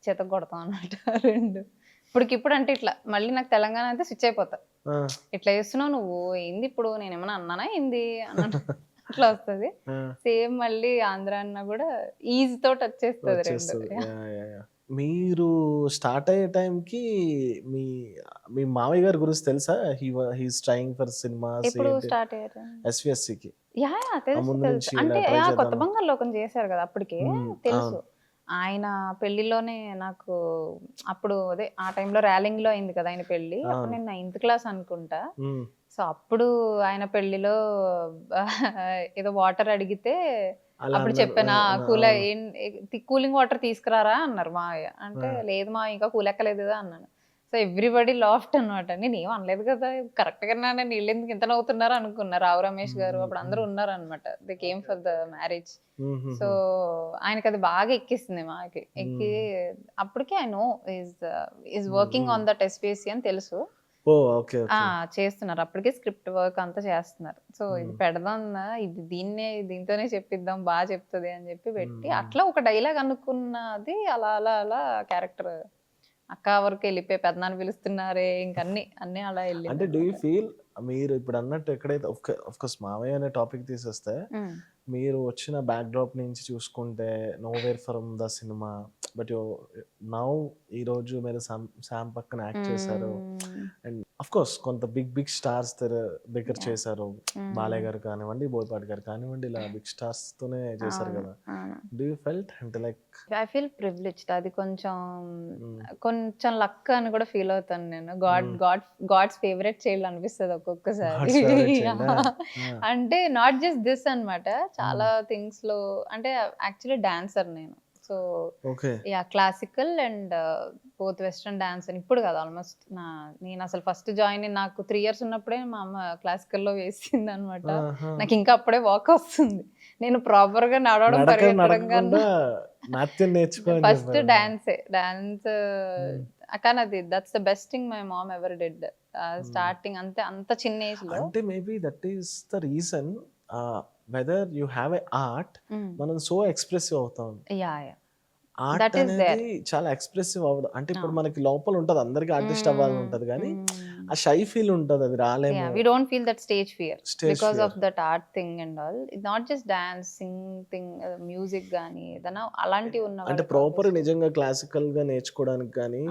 చేత కొడతాం అన్నమాట. రెండు ఇప్పటికిప్పుడు అంటే ఇట్లా మళ్ళీ నాకు తెలంగాణ అయితే స్విచ్ అయిపోతా. ఇట్లా చేస్తున్నావు నువ్వు ఏంది, ఇప్పుడు నేను ఏమన్నా అన్నానా ఏంది అన్నట్టు అట్లా వస్తుంది. సేమ్ మళ్ళీ ఆంధ్ర అన్న కూడా ఈజీ తోటి వచ్చేస్తుంది. మీరు స్టార్ట్ అయ్యే టైంకి మీ మీ మామయ్య గారి గురించి తెలుసా? He's trying for cinemas. ఎప్పుడు స్టార్ట్ అయ్యారు? ఎస్విఎస్సికి. తెలుసు. అంటే కొత్త బంగారు లోకం చేశారు కదా, అప్పటికే తెలుసు. ఆయన పెళ్లిలోనే నాకు అప్పుడు అదే ఆ టైంలో ర్యాలింగ్ లో అయింది కదా ఆయన పెళ్లి. అప్పుడు నేను 9th క్లాస్ అనుకుంటా. సో అప్పుడు ఆయన పెళ్లిలో ఏదో వాటర్ అడిగితే అప్పుడు చెప్పాను కూలింగ్ వాటర్ తీసుకురారా అన్నారు మావయ్య. అంటే లేదు మా ఇంకా కూలెక్కలేదు కదా అన్నాను. సో ఎవ్రీబడి లాఫ్ట్ అనమాట. నేను ఏం అనలేదు కదా, కరెక్ట్ గా నేను వీళ్ళు ఎందుకు ఇంత నవ్వుతున్నారు అనుకున్నారు. రావు రమేష్ గారు అప్పుడు అందరూ ఉన్నారు అనమాట. They came for the marriage. So ఆయనకి అది బాగా ఎక్కిస్తుంది మాకి. ఎక్కి అప్పటికే I know is working on that SPSC అని తెలుసు. చేస్తున్నారు అప్పటికే, స్క్రిప్ట్ వర్క్ అంతా చేస్తున్నారు. సో ఇది పెడదాం, ఇది దీంతోనే చెప్పిద్దాం, బాగా చెప్తుంది అని చెప్పి పెట్టి అట్లా ఒక డైలాగ్ అనుకున్నది. అలా అలా అలా క్యారెక్టర్ అక్క వరకు వెళ్ళిపోయి పెద్దనాన్ని పిలుస్తున్నారే ఇంకన్నీ అలా వెళ్ళి. అంటే డూ యూ ఫీల్ మీరు ఇప్పుడు అన్నట్టు ఎక్కడైతే ఆఫ్కోర్స్ మావయ్య అనే టాపిక్ తీసేస్తే మీరు వచ్చిన బ్యాక్ డ్రాప్ నుంచి చూసుకుంటే nowhere from the cinema but now ఈరోజు మీరు శామ్ పక్కన యాక్ట్ చేశారు. Hmm. అండ్ అఫ్ కోర్స్ కొంత బిగ్ స్టార్స్ దగ్గర చేశారు. బాలయ్య గారు కానివ్వండి, బోయపాటి గారు కానివ్వండి, ఇలా బిగ్ స్టార్స్ తోనే చేశారు కదా. డూ యూ ఫెల్ట్ అంటే లైక్ ఐ ఫీల్ ప్రివిలేజ్డ్. అది కొంచెం లక్ అని కూడా ఫీల్ అవుతాను నేను. గాడ్స్ ఫేవరెట్ చైల్డ్ అనిపిస్తుంది ఒక్కొక్కసారి. అంటే నాట్ జస్ట్ దిస్ అన్నమాట, చాలా థింగ్స్ లో. అంటే యాక్చువల్లీ డాన్సర్ నేను. So okay. Yeah, classical and both western dance అని ఇప్పుడు కాదు, ఆల్మోస్ట్ నేను అసలు ఫస్ట్ జాయిన్ నాకు 3 years ఉన్నప్పుడే మా అమ్మ క్లాసికల్లో వేసింది అనమాట. నాకు ఇంకా అప్పుడే వాక్ వస్తుంది. నేను ప్రాపర్ గా నడవడం పరిగెత్తడం కన్నా నాట్యం నేర్చుకోవాలి. First dance. కానీ అది that's the best thing my mom ever did. Starting అంత చిన్న ఏజ్ లో. అంటే maybe that is the reason whether you have a art, మనం సో ఎక్స్ప్రెసివ్ అవుతాం. Yeah yeah, art that is అనేది చాలా ఎక్స్ప్రెసివ్ అవ్వదు. అంటే ఇప్పుడు మనకి లోపల ఉంటది, అందరికి ఆర్టిస్ట్ అవ్వాలని ఉంటది, కానీ ఆ షై ఫీల్ ఉంటది, అది రాలేము. Yeah, we don't feel that stage fear Stage because fear. of that art thing and all. It's not just dancing thing, music గానీ ఏదైనా అలాంటివి ఉన్న అంటే వాళ్ళకి ప్రాపర్ obviously. నిజంగా క్లాసికల్ గా నేర్చుకోవడానికి కానీ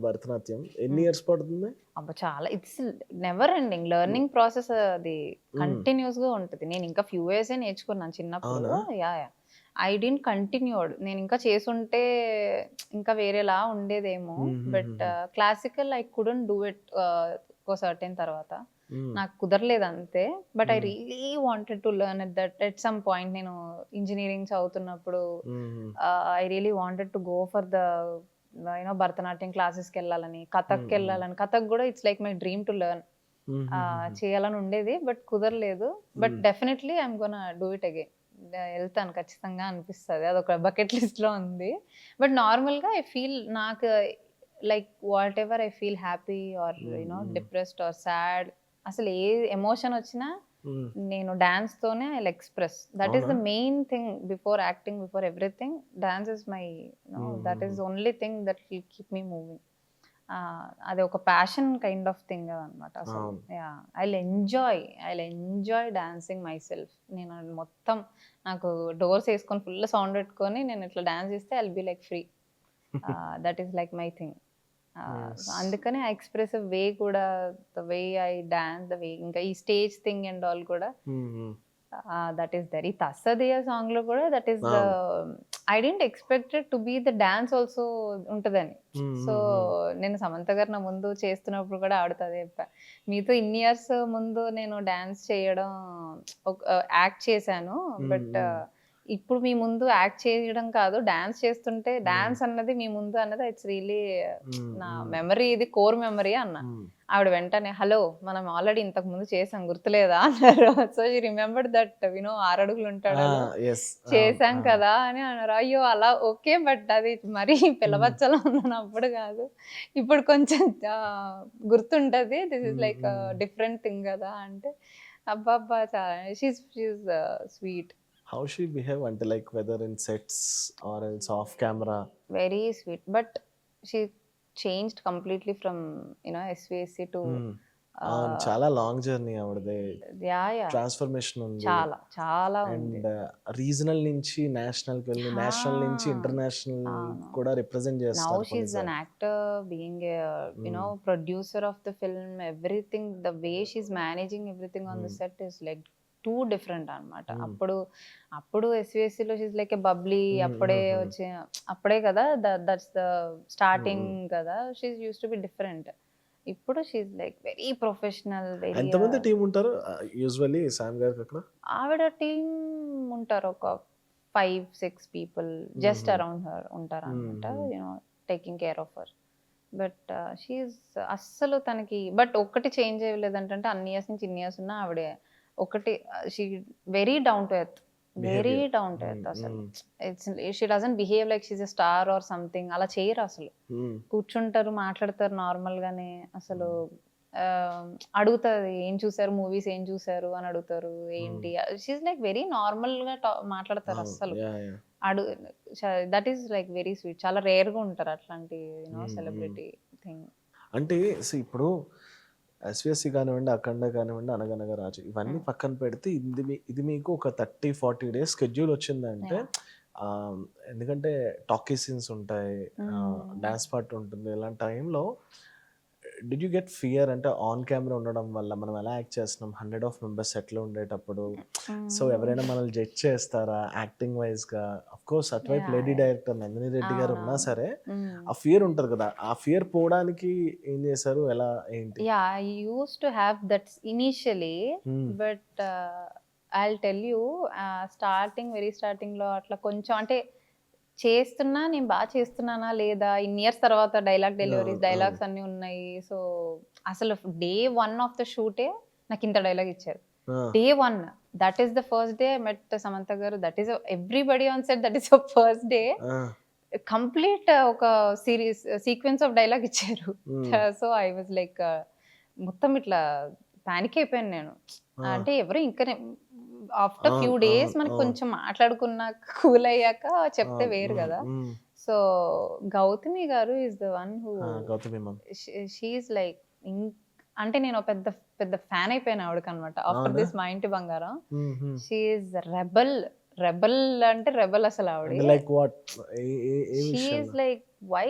భరతనాట్యం ఎన్ని ఇయర్స్ పడుతుంది? అబ్బా, చాలా it's never ending learning process. అది కంటిన్యూస్ గా ఉంటుంది. నేను ఇంకా ఫ్యూ ఇయర్స్ నేర్చుకున్నాను చిన్నప్పుడు. Yeah yeah, I didn't continued. నేను ఇంకా చేసుంటే ఇంకా వేరేలా ఉండేదేమో. But classical I couldn't do it ఒక సర్టెన్ తర్వాత. నాకు కుదరలేదు అంతే. But I really wanted to learn it that at some point. నేను ఇంజనీరింగ్ చదువుతున్నప్పుడు I really wanted to go for the Bharatanatyam క్లాసెస్కి వెళ్ళాలని, కథక్కి వెళ్ళాలని. కథక్ కూడా it's like my dream to learn. చేయాలని ఉండేది, బట్ కుదరలేదు. But definitely I'm gonna do it again. వెళ్తాను ఖచ్చితంగా అనిపిస్తుంది. అదొక బకెట్ లిస్ట్ లో ఉంది. బట్ నార్మల్ గా ఐ ఫీల్ నాకు like whatever I feel happy or depressed or sad, అసలు ఏ ఎమోషన్ వచ్చినా నేను డాన్స్ తోనే I express. That is the main thing before acting, before everything. Dance is my that is only thing that will keep me moving. అది ఒక passion kind of thing అనమాట అసలు. Yeah, I enjoy dancing my self. నేను మొత్తం నాకు doors వేసుకొని full sound పెట్టుకొని నేను ఇట్లా డాన్స్ చేస్తే I will be like free. That is like my thing. అందుకనే ఆ ఎక్స్ప్రెసివ్ వే కూడా, the way I dance, the way ఇంకా ఈ స్టేజ్ థింగ్ అండ్ ఆల్ కూడా దట్ ఈస్ దర్. ఈ తస్సదియా సాంగ్ లో కూడా that is the I didn't expected to be the dance also ఉంటుందని. సో నేను సమంత గారు నా ముందు చేస్తున్నప్పుడు కూడా ఆడుతుంది చెప్పా, మీతో ఇన్ని ఇయర్స్ ముందు నేను డాన్స్ చేయడం యాక్ట్ చేశాను, బట్ ఇప్పుడు మీ ముందు యాక్ట్ చేయడం కాదు, డాన్స్ చేస్తుంటే డాన్స్ అన్నది మీ ముందు అన్నది ఇట్స్ రియలీ నా మెమరీ, ఇది కోర్ మెమరీ అన్న. ఆవిడ వెంటనే హలో మనం ఆల్రెడీ ఇంతకు ముందు చేసాం గుర్తులేదా అన్నారు. సో యూ రిమెంబర్ దట్ 6 అడుగులు ఉంటాడు చేసాం కదా అని అన్నారు. అయ్యో అలా ఓకే, బట్ అది మరీ పిల్లబచ్చలో ఉన్నాను అప్పుడు కాదు, ఇప్పుడు కొంచెం గుర్తుంటది. This is like different thing కదా అంటే అబ్బా చాలా she's sweet. How she behave అంటే like whether in sets or else off camera? Very sweet, but she changed completely from SVSC to చాలా లాంగ్ జర్నీ ఆవిడదే. ట్రాన్స్ఫర్మేషన్ ఉంది చాలా. అండ్ రీజనల్ నుంచి national కి వెళ్ళి, నేషనల్ నుంచి ఇంటర్నేషనల్ కూడా రిప్రజెంట్ చేస్తారు. Now she's an actor, being a producer of the film, everything, the way she's managing everything on the set is like two different అనమాట. అప్పుడు ఎస్విఎస్సిలో షీస్ లైక్ ఏ బబ్లీ, అప్పుడే కదా దట్స్ ద స్టార్టింగ్ కదా, she's use to be different. ఇప్పుడు she's like very professional. ఎంతమంది team ఉంటారు usually Sam గారికి అక్కడ? ఆవిడ టీం ఉంటారు ఒక 5-6 people జస్ట్ అరౌండ్ హర్ ఉంటారు అనమాట, taking care of her. But she is అస్సలు తనకి బట్ ఒక్కటి చేంజ్ అయ్యలేదు ఏంటంటే అన్ని ఇయర్స్ నుంచి ఇన్ని ఇయర్స్ ఉన్నా ఆవిడే ఒకటి, she very down to earth, అసలు. She doesn't behave like she's a star or something. అలా చేయరు అసలు. కూర్చుంటారు, మాట్లాడతారు నార్మల్ గానే. అసలు అడుగుతారు ఏం చూసారు, మూవీస్ ఏం చూసారు అని అడుగుతారు, ఏంటి. షీస్ లైక్ వెరీ నార్మల్ గా మాట్లాడతారు అసలు. That is like very sweet. చాలా రేర్ గా ఉంటారు అట్లాంటి సెలబ్రిటీ థింగ్. అంటే ఇప్పుడు ఎస్విఎస్సి కానివ్వండి, అఖండ కానివ్వండి, అనగనగా రాజు, ఇవన్నీ పక్కన పెడితే ఇది మీకు ఒక 30-40 days స్కెడ్యూల్ వచ్చిందంటే ఎందుకంటే టాకీ సీన్స్ ఉంటాయి, డాన్స్ పార్ట్ ఉంటుంది. ఇలాంటి టైంలో డిడ్ యూ గెట్ ఫియర్? అంటే ఆన్ కెమెరా ఉండడం వల్ల మనం ఎలా యాక్ట్ చేస్తున్నాం, 100 ఆఫ్ మెంబర్స్ సెట్లో ఉండేటప్పుడు, సో ఎవరైనా మనల్ని జడ్జ్ చేస్తారా యాక్టింగ్ వైజ్గా? అఫ్ కోర్స్ అటువైపు లేడీ డైరెక్టర్ నందిని రెడ్డి గారు ఉన్నా సరే ఆ ఫియర్ ఉంటుంది కదా, ఆ ఫియర్ పోవడానికి ఏం చేశారు, ఎలా ఏంటి? Yeah, I used to have that initially, but I'll tell you, very starting లో అట్లా కొంచెం అంటే చేస్తున్నా, నేను బాగా చేస్తున్నానా లేదా, ఇన్ని ఇయర్స్ తర్వాత డైలాగ్స్ అన్నీ ఉన్నాయి. సో అసలు డే 1 ఆఫ్ ద షూటే నాకు ఇంత డైలాగ్ ఇచ్చారు. Day 1, that is the first day I met Samantha garu. That is everybody on set, that is first day complete ఒక సీక్వెన్స్ ఆఫ్ డైలాగ్ ఇచ్చారు. సో ఐ వాజ్ లైక్ మొత్తం ఇట్లా పానిక్ అయిపోయాను నేను. అంటే ఎవరు ఇంకా ఆఫ్టర్ ఫ్యూ డేస్ మనకి కొంచెం మాట్లాడుకున్నాక కూల్ అయ్యాక చెప్తే వేరు కదా. So Gautami garu is the one who she is like, అంటే నేను పెద్ద పెద్ద ఫ్యాన్ అయిపోయాను ఆవిడకి అనమాట. ఆఫ్టర్ దిస్ మా ఇంటి బంగారం షీఈస్ రెబల్ అంటే రెబల్ అసలు ఆవిడ. Like what? She is like why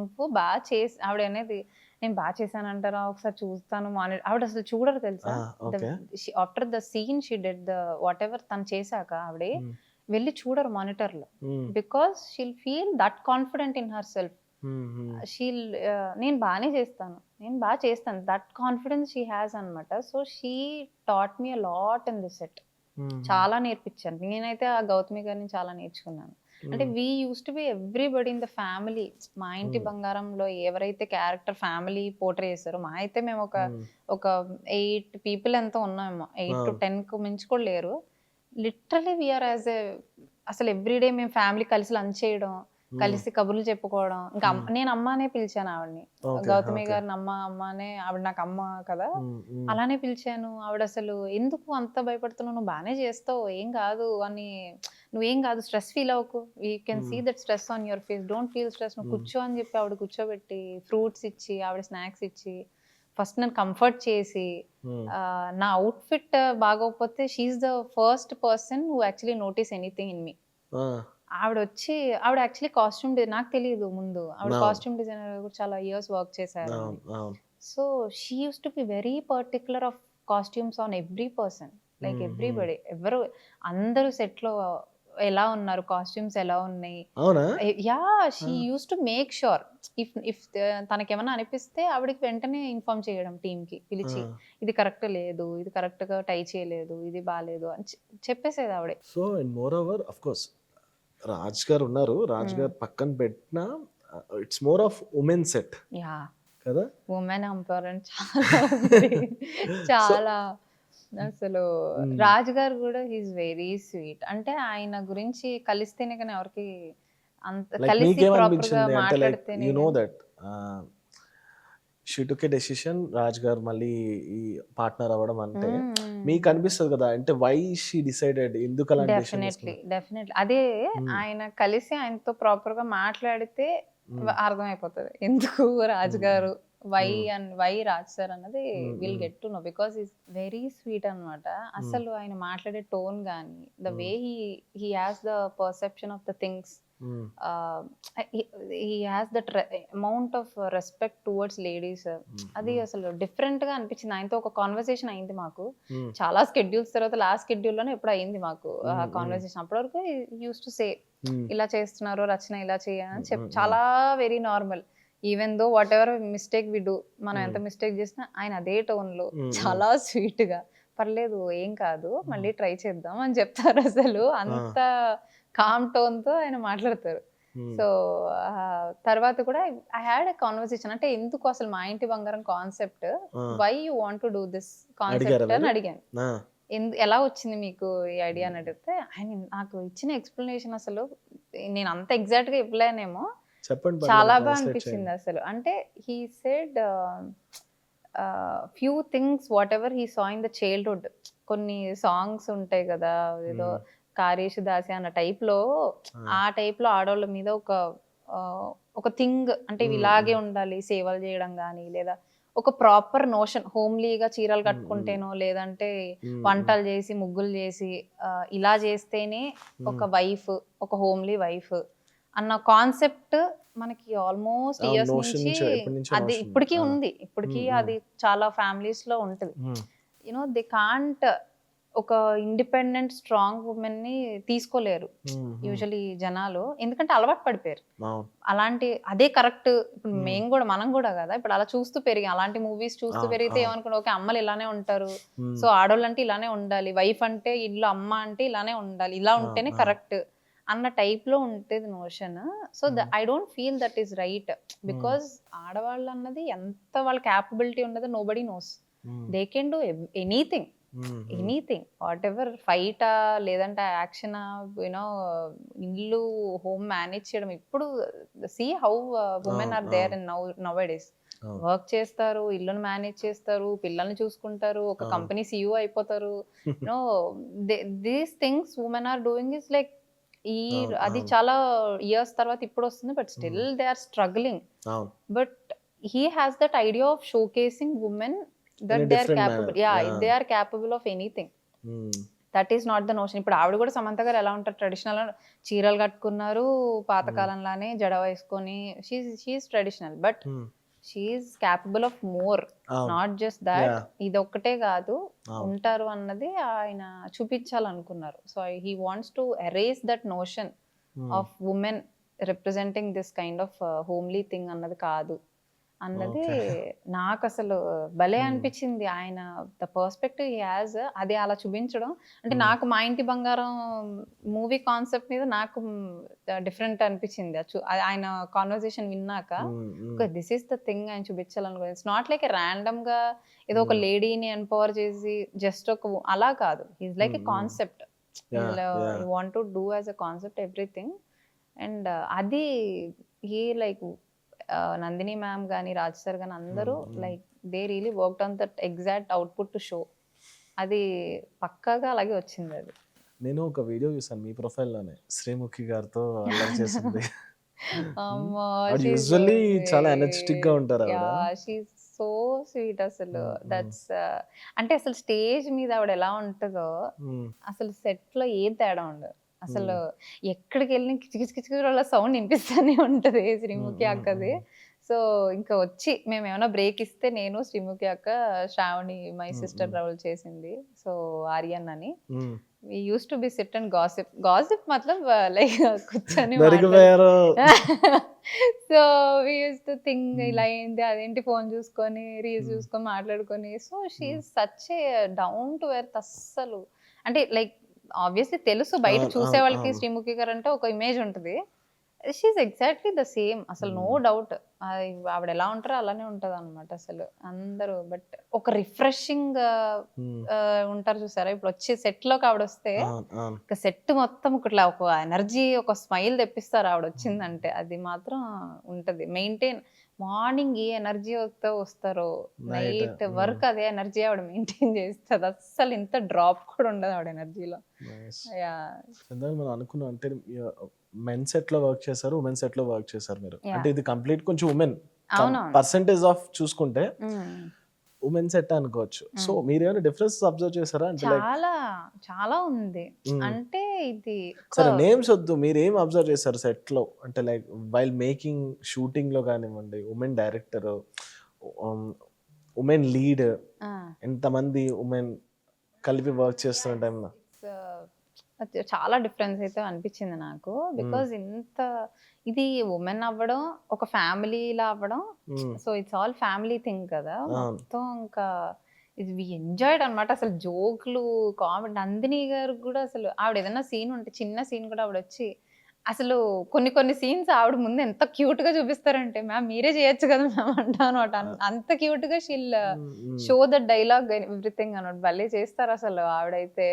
నువ్వు బాగా చేసి, ఆవిడ అనేది నేను బాగా చేశానంటారా ఒకసారి చూస్తాను ఆవిడ అసలు చూడరు తెలుసా. After the scene she did the whatever తను చేశాక ఆవిడే వెళ్ళి చూడరు మానిటర్ లో, because she'll feel that confident in herself. She'll నేను బాగానే చేస్తాను, నేను బాగా చేస్తాను, దట్ కాన్ఫిడెన్స్ షీ హ్యాస్ అనమాట. So she taught me a lot in the set. చాలా నేర్పించాను నేనైతే ఆ గౌతమి గారిని చాలా నేర్చుకున్నాను. అంటే we used to be everybody in the family. మా ఇంటి బంగారంలో ఎవరైతే క్యారెక్టర్ ఫ్యామిలీ పోర్ట్రే చేస్తారో, మా అయితే మేము ఒక 8 పీపుల్ ఎంతో ఉన్నామేమో, 8 to 10 మించి కూడా లేరు. లిటరలీ వీఆర్ యాజ్ ఏ, అసలు ఎవ్రీడే మేము ఫ్యామిలీ కలిసి లంచ్ చేయడం, కలిసి కబుర్లు చెప్పుకోవడం. ఇంకా నేను అమ్మ అనే పిలిచాను ఆవిడని, గౌతమి గారిని అమ్మ అనే. ఆవిడ నాకు అమ్మ కదా, అలానే పిలిచాను. ఆవిడ అసలు ఎందుకు అంత భయపడుతున్నావు, నువ్వు బాగానే చేస్తావు, ఏం కాదు అని, నువ్వేం కాదు, స్ట్రెస్ ఫీల్ అవ్వకు, we can see that stress on your face, don't feel stress, నువ్వు కూర్చో అని చెప్పి ఆవిడ కూర్చోబెట్టి ఫ్రూట్స్ ఇచ్చి, ఆవిడ స్నాక్స్ ఇచ్చి, ఫస్ట్ నన్ను కంఫర్ట్ చేసి, నా అవుట్ఫిట్ బాగోకపోతే she's the first person who actually notice anything in me. ఆవిడ వచ్చి, ఆవిడ యాక్చువల్లీ కాస్ట్యూమ్ నాకు తెలియదు ముందు, ఆవిడ కాస్ట్యూమ్ డిజైనర్ కూడా చాలా ఇయర్స్ వర్క్ చేశారు. So she use to be very particular of costumes on every person, like everybody. ఎవరు అందరూ సెట్ లో ఎలా ఉన్నారు, కాస్ట్యూమ్స్ ఎలా ఉన్నాయి. Yeah, she use to make sure if తనకేమన్నా అనిపిస్తే ఆవిడకి వెంటనే ఇన్ఫార్మ్ చేయడం టీమ్ కి పిలిచి, ఇది కరెక్ట్ లేదు, ఇది కరెక్ట్ గా టై చేయలేదు, ఇది బాగాలేదు అని చెప్పేసేది ఆవిడే. So and more over of course Raj గారు ఉన్నారు, రాజ్ గారు పక్కన పెట్టిన it's more of women set కదా, ఉమెన్ ఎంపవర్మెంట్ చాలా అసలు. రాజ్ గారు కూడా హీస్ వెరీ స్వీట్. అంటే ఆయన గురించి కలిస్తేనే కానీ ఎవరికి అంత కలిసి ప్రాపర్ గా మాట్లాడితేనే. You know that she took A decision, Raj గారు మళ్ళీ ఈ పార్ట్నర్ అవ్వడం, అంటే మీకు అనిపిస్తుంది కదా, అంటే వై షీ డిసైడెడ్, ఎందుకు అలా? డెఫినెట్లీ అదే, ఆయన కలిసి ఆయనతో ప్రాపర్ గా మాట్లాడితే అర్థమైపోతుంది ఎందుకు రాజ్ గారు వై రాజ్ సార్ అన్నది will get to no, because is very sweet అనమాట. అసలు ఆయన మాట్లాడే టోన్ కానీ, the way he has the perception of the things, he has that amount of respect towards ladies. అది అసలు డిఫరెంట్ గా అనిపించింది. ఆయనతో ఒక కాన్వర్సేషన్ అయింది మాకు, చాలా స్కెడ్యూల్స్ తర్వాత లాస్ట్ స్కెడ్యూల్ లోనే ఎప్పుడు అయింది మాకు ఆ కాన్వర్సేషన్. అప్పటి వరకు యూస్ టు సే ఇలా చేస్తున్నారు రచన, ఇలా చేయని చెప్పి చాలా very normal. Even though whatever mistake we do, మనం ఎంత మిస్టేక్ చేసినా ఆయన అదే టోన్ లో చాలా స్వీట్ గా, పర్లేదు ఏం కాదు మళ్ళీ ట్రై చేద్దాం అని చెప్తారు. అసలు అంత కామ్ టోన్ తో ఆయన మాట్లాడతారు. సో తర్వాత కూడా ఐ హ్యాడ్ ఎ కాన్వర్సేషన్, అంటే ఎందుకు అసలు Maa Inti Bangaram concept, why you want to do this concept అని అడిగాను. ఎలా వచ్చింది మీకు ఈ ఐడియా అని అడిగితే ఆయన నాకు ఇచ్చిన ఎక్స్ప్లెనేషన్ అసలు నేను అంత ఎగ్జాక్ట్ గా ఇవ్వలేనేమో, చాలా బాగా అనిపించింది అసలు. అంటే he said few things what ever he saw in the childhood. కొన్ని సాంగ్స్ ఉంటాయి కదా, ఏదో కారేషు దాసి అన్న టైప్ లో, ఆ టైప్ లో ఆడవాళ్ళ మీద ఒక థింగ్, అంటే ఇలాగే ఉండాలి, సేవలు చేయడం కానీ, లేదా ఒక ప్రాపర్ నోషన్ హోమ్లీగా చీరలు కట్టుకుంటేనో లేదంటే వంటలు చేసి ముగ్గులు చేసి ఇలా చేస్తేనే ఒక వైఫ్, ఒక హోమ్లీ వైఫ్ అన్న కాన్సెప్ట్ మనకి ఆల్మోస్ట్ ఇయర్స్ నుంచి అది ఇప్పటికీ ఉంది. ఇప్పటికీ అది చాలా ఫ్యామిలీస్ లో ఉంటుంది. యూనో దే కాంట్ ఒక ఇండిపెండెంట్ స్ట్రాంగ్ ఉమెన్ ని తీసుకోలేరు యూజువలీ జనాలు, ఎందుకంటే అలవాటు పడిపోయారు. అలాంటి అదే కరెక్ట్. ఇప్పుడు మనం కూడా కదా ఇప్పుడు అలా చూస్తూ పెరిగి అలాంటి మూవీస్ చూస్తూ పెరిగితే ఏమనుకుంటా, ఓకే అమ్మలు ఇలానే ఉంటారు, సో ఆడోళ్ళు అంటే ఇలానే ఉండాలి, వైఫ్ అంటే ఇల్లు, అమ్మ అంటే ఇలానే ఉండాలి, ఇలా ఉంటేనే కరెక్ట్ అన్న టైప్ లో ఉంటుంది notion. So I don't feel that is right, because ఆడవాళ్ళు అన్నది ఎంత వాళ్ళ క్యాపబిలిటీ ఉన్నదో nobody knows. They can do anything, whatever, ఫైటా లేదంటే యాక్షనా, యూనో ఇల్లు హోమ్ మేనేజ్ చేయడం. ఇప్పుడు see how women are there in nowadays. Work చేస్తారు, ఇల్లును మేనేజ్ చేస్తారు, పిల్లల్ని చూసుకుంటారు, ఒక కంపెనీ CEO అయిపోతారు. You know these things women are doing is like అది చాలా ఇయర్స్ తర్వాత ఇప్పుడు వస్తుంది, but still they are struggling. But he has that idea of showcasing women that they are capable, they are capable of anything. That is not the notion. ఇప్పుడు ఆవిడ కూడా సమంత గారు ఎలా ఉంటారు, ట్రెడిషనల్ చీరలు కట్టుకున్నారు, పాతకాలంలానే జడ వేసుకొని, she's traditional, but she's capable of more, not just that. ఇది ఒక్కటే కాదు ఉంటారు అన్నది ఆయన చూపించాలనుకున్నారు. So he wants to erase that notion of women representing this kind of homely thing అన్నది కాదు అన్నది నాకు అసలు భలే అనిపించింది. ఆయన ద పర్స్పెక్టివ్ హీ హ్యాస్ అది అలా చూపించడం. అంటే నాకు మా ఇంటి బంగారం మూవీ కాన్సెప్ట్ మీద నాకు డిఫరెంట్ అనిపించింది. ఆయన కాన్వర్సేషన్ విన్నాక దిస్ ఈస్ ద థింగ్ ఆయన చూపించాలనుకో. ఇట్స్ నాట్ లైక్ ర్యాండమ్ గా ఏదో ఒక లేడీని ఎంపవర్ చేసి జస్ట్ ఒక అలా కాదు. Is like a concept, you want to do as a concept everything. And అది హీ లైక్ నందిని మ్యామ్ కానీ రాజ్ సార్ కానీ అందరూ like they really worked on that exact output to show. అది పక్కాగా అలాగే వచ్చింది. అది నేను ఒక వీడియో చూసాను మీ ప్రొఫైల్లోనే, శ్రీముఖి గారితో అల్లరి చేసింది. యూజువల్లీ చాలా ఎనర్జెటిక్ గా ఉంటారు. సో స్వీట్ అసలు. దట్స్ అంటే అసలు స్టేజ్ మీద ఆవిడ ఎలా ఉంటుందో అసలు సెట్ లో ఏ తేడా ఉండదు. అసలు ఎక్కడికి వెళ్ళిన కిచకిచకిచ సౌండ్ వినిపిస్తూనే ఉంటది శ్రీముఖి అక్కది. సో ఇంకా వచ్చి మేము ఏమైనా బ్రేక్ ఇస్తే నేను శ్రీముఖి అక్క, శ్రావణి మై సిస్టర్ రోల్ చేసింది, సో ఆర్యన్ అని, we used to be sit and gossip matlab like కూర్చొని so we used to think ఇలా అయింది అదేంటి, ఫోన్ చూసుకొని రీల్స్ చూసుకొని మాట్లాడుకొని. So she is such a down to earth. అస్సలు అంటే లైక్ ఆబ్వియస్లీ తెలుసు బయట చూసే వాళ్ళకి శ్రీముఖి గారు అంటే ఒక ఇమేజ్ ఉంటుంది. షీఈస్ ఎగ్జాక్ట్లీ ద సేమ్, అసలు నో డౌట్. ఆవిడ ఎలా ఉంటారో అలానే ఉంటది అనమాట అసలు అందరూ. బట్ ఒక రిఫ్రెషింగ్ ఉంటారు చూసారా, ఇప్పుడు వచ్చే సెట్ లోకి ఆవిడ వస్తే ఒక సెట్ మొత్తం ఒకట్లా ఒక ఎనర్జీ, ఒక స్మైల్ తెప్పిస్తారు ఆవిడ వచ్చిందంటే. అది మాత్రం ఉంటది మెయింటైన్. మార్నింగ్ ఏ ఎనర్జీతో వస్తారో నైట్ వర్క్ అదే ఎనర్జీ ఆవిడ మెయింటైన్ చేస్తుంది. అస్సలు ఇంత డ్రాప్ కూడా ఉండదు ఆవిడ ఎనర్జీలో. మనం అనుకున్నాం అంటే మెన్ సెట్ లో వర్క్ చేశారు, ఉమెన్ సెట్ లో వర్క్ చేశారు మీరు. అంటే ఇది కంప్లీట్ కొంచెం ఉమెన్ పర్సెంటేజ్ ఆఫ్ చూసుకుంటే ఉమెన్ సెట్ అనుకోవచ్చు. సో మీరు ఏమైనా డిఫరెన్స్ అబ్జర్వ్ చేశారా? అంటే చాలా చాలా ఉంది. అంటే ఇది సరే నేమ్స్ వద్దు, మీరు ఏం అబ్జర్వ్ చేశారు సెట్ లో? అంటే లైక్ వైల్ మేకింగ్ షూటింగ్ లో కానివ్వండి, ఉమెన్ డైరెక్టర్, ఉమెన్ లీడ్, ఎంతమంది ఉమెన్ కలిపి వర్క్ చేస్తున్న టైంలో చాలా డిఫరెన్స్ అయితే అనిపించింది నాకు. బికాజ్ ఇంత ఇది ఉమెన్ అవ్వడం, ఒక ఫ్యామిలీలా అవ్వడం, so it's all family thing కదా మొత్తం. ఇంకా ఇది వి ఎంజాయ్డ్ అనమాట. అసలు జోక్లు, కామెడీ. నందిని గారు కూడా అసలు ఆవిడ ఏదైనా సీన్ ఉంటే, చిన్న సీన్ కూడా ఆవిడ వచ్చి అసలు కొన్ని సీన్స్ ఆవిడ ముందు ఎంత క్యూట్ గా చూపిస్తారంటే, మ్యామ్ మీరే చేయొచ్చు కదా మ్యామ్ అంటాను. అంత క్యూట్ గా she'll show the dialogue everything అన్నట్టు భలే చేస్తారు అసలు ఆవిడైతే.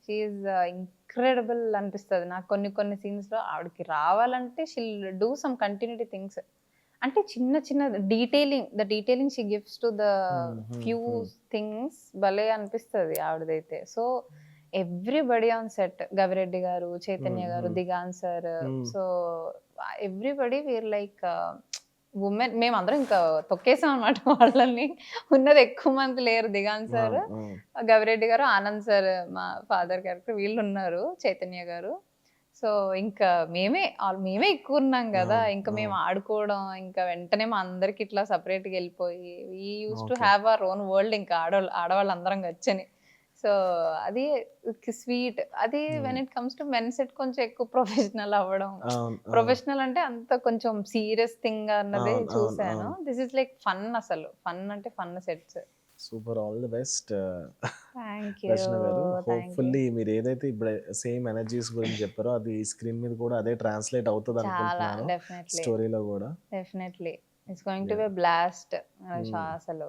షీఈస్ ఇంక్రెడిబుల్ అనిపిస్తుంది నాకు. కొన్ని సీన్స్ లో ఆవిడకి రావాలంటే she'll do some continuity things. అంటే చిన్న detailing she gives to the few things భలే అనిపిస్తుంది ఆవిడదైతే. So everybody on set, Gavireddy గారు, చైతన్య గారు, దిగాన్ సార్, సో ఎవ్రీబడి వీర్ లైక్ ఉమెన్ మేమందరం ఇంకా తొక్కేసాం అనమాట వాళ్ళని. ఉన్నది ఎక్కువ మంది లేరు. దిగాంత్ సార్, గవిరెడ్డి గారు, ఆనంద్ సార్ మా ఫాదర్ క్యారెక్టర్ వీళ్ళున్నారు. చైతన్య గారు. సో, ఇంకా మేమే ఎక్కువున్నాం గదా! ఇంకా మేము ఆడుకోవడం, ఇంకా వెంటనే మా అందరికి ఇట్లా సెపరేట్‌గా ఎళ్ళిపోయి we used to okay. Have our own world ఇంకా ఆడవాళ్ళందరం గచ్చని. సో, అది స్వీట్. అది when it comes to men set కొంచెం ఎక్కువ ప్రొఫెషనల్ అవ్వడం. అవును. ప్రొఫెషనల్ అంటే అంత కొంచెం సీరియస్ థింగ్ అన్నది అవును. అవును. చూసాను. అవును. దిస్ ఈస్ లైక్ ఫన్ అసలు. ఫన్ అంటే fun sets. Super. All the best thank you. Rachana garu. Thank you. Hopefully మీరేదైతే ఇప్పుడు సేమ్ ఎనర్జీస్ గురించి చెప్పారో అది స్క్రీన్ మీద కూడా అదే ట్రాన్స్‌లేట్ చాలా అవుతదనుకుంటున్నాను. డెఫినెట్‌లీ. స్టోరీలో గూడా. Definitely. It's going to B yeah! A blast. హ్మ్. అసలు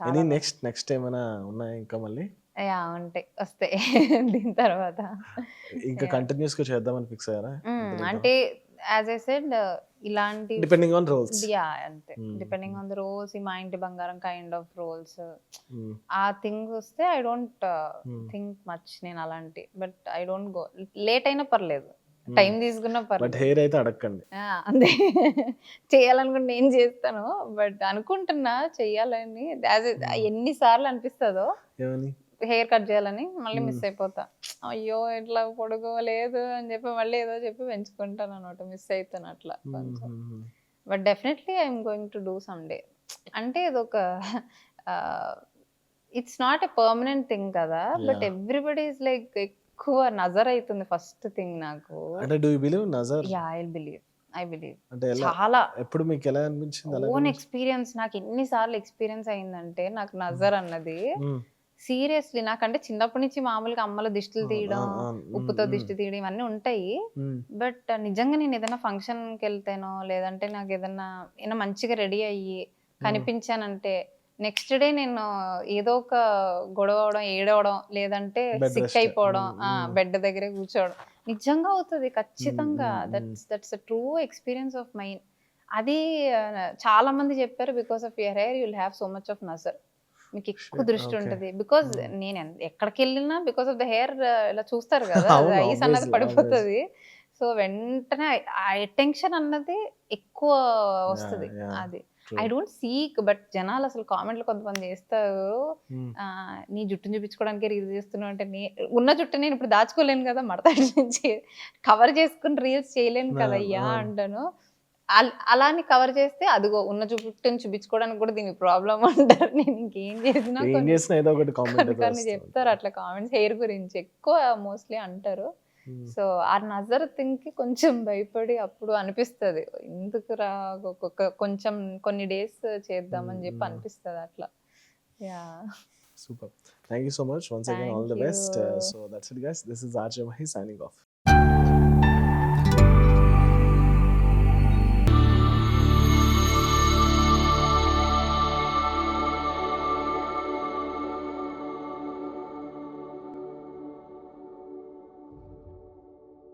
ఎనీ చాలా నెక్స్ట్ ఏమైనా ఉన్నాయా ఇంకా మళ్ళీ? యాహ్! ఉంటాయి. వస్తాయి దీని తర్వాత. ఇంకా యాహ్! కంటిన్యూయస్‌గా చేద్దామని ఫిక్స్ అయ్యారా? దీని అంటే తర్వాత? యాస్ ఐ సెడ్ ఇలాంటి డిపెండింగ్ ఆన్ రోల్స్. యాహ్! అంతే. హ్మ్. డిపెండింగ్ ఆన్ ద రోల్స్ ఈ మా ఇంటి బంగారం కైండ్ ఆఫ్ రోల్స్ హ్మ్. ఆ థింగ్ వస్తే ఐ డోంట్ హ్మ్. థింక్ మచ్ నేను అలాంటి. But I don't go. Late అయినా పర్లేదు. హ్మ్. టైం తీసుకున్నా బట్ పర్లేదు. హెయిర్ అయితే అడక్కండి. అంతే. చేయాలనుకుంటే నేను చేస్తాను. బట్ అనుకుంటున్నా చెయ్యాలని హ్మ్. ఎన్ని సార్లు అనిపిస్తదో ఏమని? హెయిర్ కట్ చేయాలని మళ్ళీ హ్మ్. మిస్ అయిపోతా. అయ్యో! ఇట్లా పొడుగు అని చెప్పి మళ్ళీ ఏదో చెప్పి పెంచుకుంటాననమాట. మిస్ అయితాను అట్లా కొంచెం. హుహుహు. But definitely I'm going to do someday. అంటే ఇదొక ah, it's not a permanent thing కదా! But yeah! Everybody is like ఎక్కువ నజర్ అయితుంది ఫస్ట్ థింగ్ నాకు. అంటే డూ యూ బిలీవ్ నజర్? యాహ్! I believe. అంటే ఎలా? చాలా ఎప్పుడు మీకెలా అనిపించింది? ఎలా ఓన్ గమనించారు? ఎక్స్‌పీరియన్స్ నాకు ఎన్ని సార్లు ఎక్స్‌పీరియన్స్ అయిందంటే నాకు నజర్ అన్నది హ్మ్. సీరియస్‌లీ నాకంటే చిన్నప్పటి నుంచి మామూలుగా అమ్మలు దిష్టిలు అవును. తీయడం, అవును. హ్మ్. ఉప్పుతో హ్మ్. దిష్టి తీయడం ఇవన్నీ ఉంటాయి. హ్మ్. బట్ నిజంగా నేను ఏదైనా ఫంక్షన్‌కెళ్తేనో లేదంటే నాకేదన్నా ఏమైనా మంచిగా రెడీ అయ్యి హ్మ్. కనిపించానంటే నెక్స్ట్ డే నేను ఏదో ఒక గొడవ అవ్వడం, ఏడవడం లేదంటే బెడ్ సిక్ రెస్ట్. అయిపోవడం, హ్మ్. హ్మ్. బెడ్ దగ్గరే కూర్చోవడం. నిజంగా అవుతది హ్మ్. ఖచ్చితంగా. Hmm. Hmm. That's a true experience of mine. అది చాలా మంది చెప్పారు because of your hair you will have so much of నజర్. మీకెక్కువ షిట్. దృష్టి ఓకే. ఉంటది. Because hmm. నేను ఎక్కడికెళ్ళినా బికాస్ ఆఫ్ ద హెయిర్ ఇలా చూస్తారు గదా! అవును. ఐస్ అన్నది ఆబ్వియస్‌లీ. ఆబ్వియస్. పడిపోతది. సో, వెంటనే ఆ అటెన్షన్ అన్నది ఎక్కువ యాహ్! వస్తది. యాహ్! అది. True. I don't seek but జనాలసలు కామెంట్‌లు కొంతమంది చేస్తారు. హ్మ్. నీ జుట్టుని చూపించుకోవడానికే రీల్స్ చేస్తున్నావు అంటే ఉన్న జుట్టుని నేను ఇప్పుడు దాచుకోలేను కదా! మడత నుంచి కవర్ చేసుకొని రీల్స్ చేయలేను అవును. కదయ్యా! అవును. అంటాను. అలా అని కవర్ చేస్తే అదిగో ఉన్న జుట్టుని చూపించుకోవడానికి కూడా దీనికి ప్రాబ్లమ్ అంటారు. నేను ఇంకేం చేసినా ఏం కొన్ని చేసినా ఏదో ఒకటి కామెంట్ కొన్ని అయితే కొన్ని వస్తూ చెప్తారు ఉంటది. అట్లా కామెంట్స్ హెయిర్ గురించి ఎక్కువ మోస్ట్‌లీ అంటారు. హ్మ్. సో, ఆ నజర్ థింగ్‌కి కొంచెం భయపడి అప్పుడు అనిపిస్తది. ఎందుకురా కొంచెం కొన్ని డేస్ హ్మ్. చేద్దామని చెప్పి హ్మ్. అనిపిస్తది అట్లా. Yeah! Super. Thank you so much. Once again all thank the you. Best. So that's it guys. This is RJ Mahi signing off.